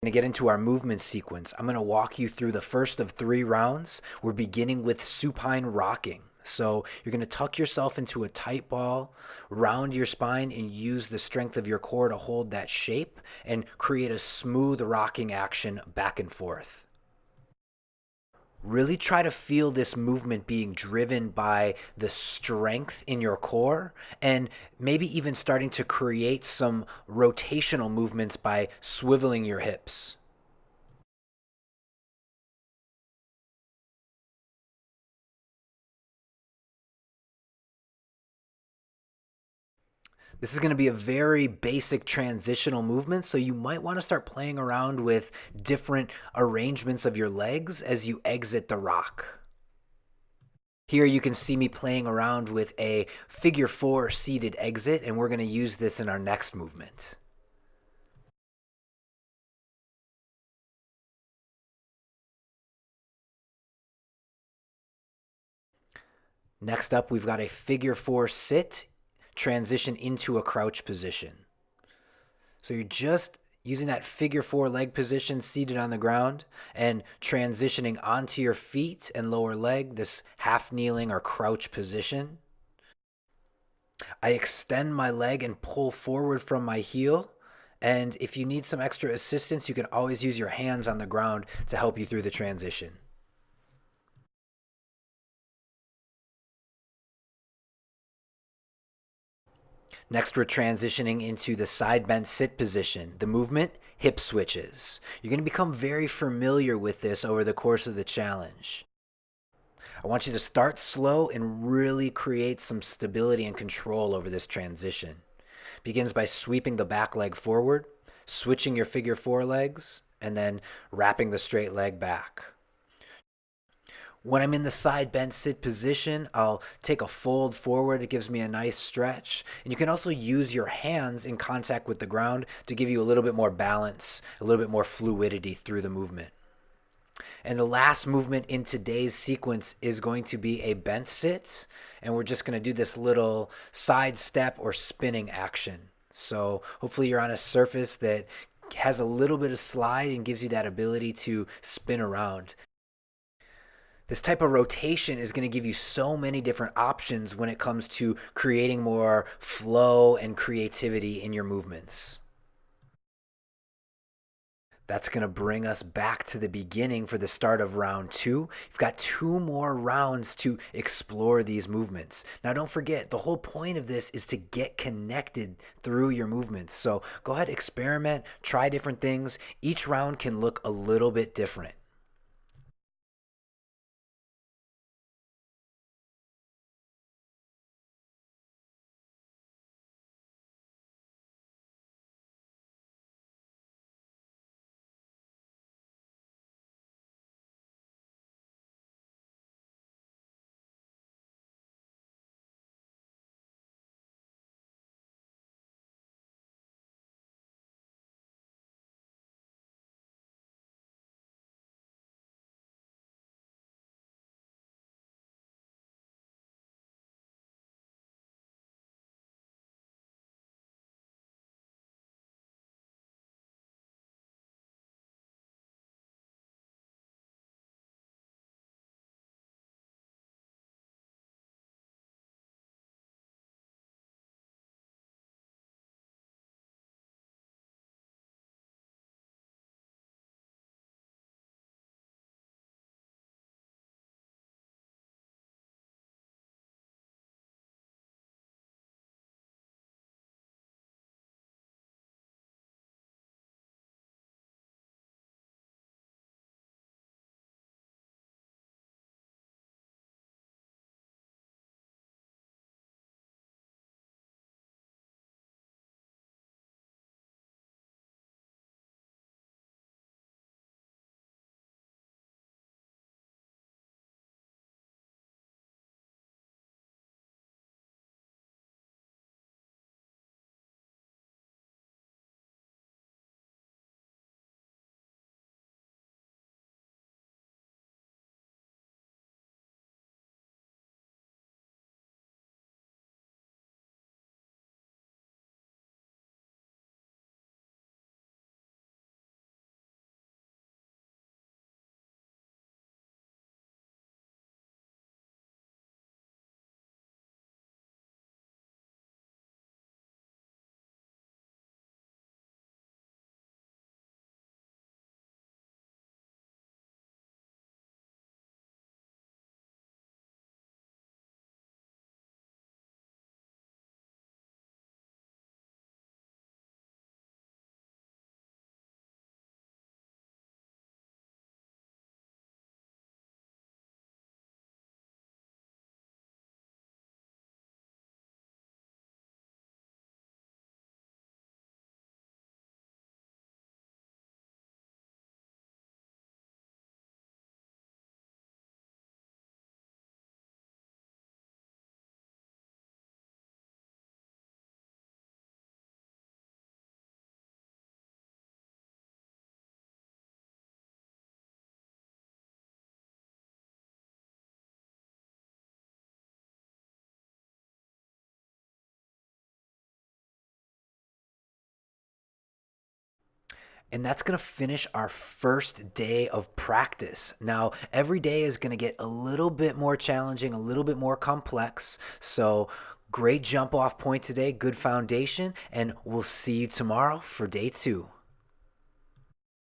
To get into our movement sequence, I'm going to walk you through the first of 3 rounds. We're beginning with supine rocking. So you're going to tuck yourself into a tight ball, round your spine, and use the strength of your core to hold that shape and create a smooth rocking action back and forth. Really try to feel this movement being driven by the strength in your core and maybe even starting to create some rotational movements by swiveling your hips. This is going to be a very basic transitional movement, so you might want to start playing around with different arrangements of your legs as you exit the rock. Here you can see me playing around with a figure 4 seated exit, and we're going to use this in our next movement. Next up, we've got a figure 4 sit, transition into a crouch position. So you're just using that figure 4 leg position seated on the ground and transitioning onto your feet and lower leg, this half kneeling or crouch position. I extend my leg and pull forward from my heel. And if you need some extra assistance, you can always use your hands on the ground to help you through the transition. Next, we're transitioning into the side bend sit position. The movement, hip switches. You're going to become very familiar with this over the course of the challenge. I want you to start slow and really create some stability and control over this transition. Begins by sweeping the back leg forward, switching your figure 4 legs, and then wrapping the straight leg back. When I'm in the side bent sit position, I'll take a fold forward. It gives me a nice stretch. And you can also use your hands in contact with the ground to give you a little bit more balance, a little bit more fluidity through the movement. And the last movement in today's sequence is going to be a bent sit. And we're just going to do this little side step or spinning action. So hopefully you're on a surface that has a little bit of slide and gives you that ability to spin around. This type of rotation is going to give you so many different options when it comes to creating more flow and creativity in your movements. That's going to bring us back to the beginning for the start of round 2. You've got 2 more rounds to explore these movements. Now, don't forget, the whole point of this is to get connected through your movements. So go ahead, experiment, try different things. Each round can look a little bit different. And that's going to finish our first day of practice. Now, every day is going to get a little bit more challenging, a little bit more complex. So, great jump off point today, good foundation, and we'll see you tomorrow for day 2.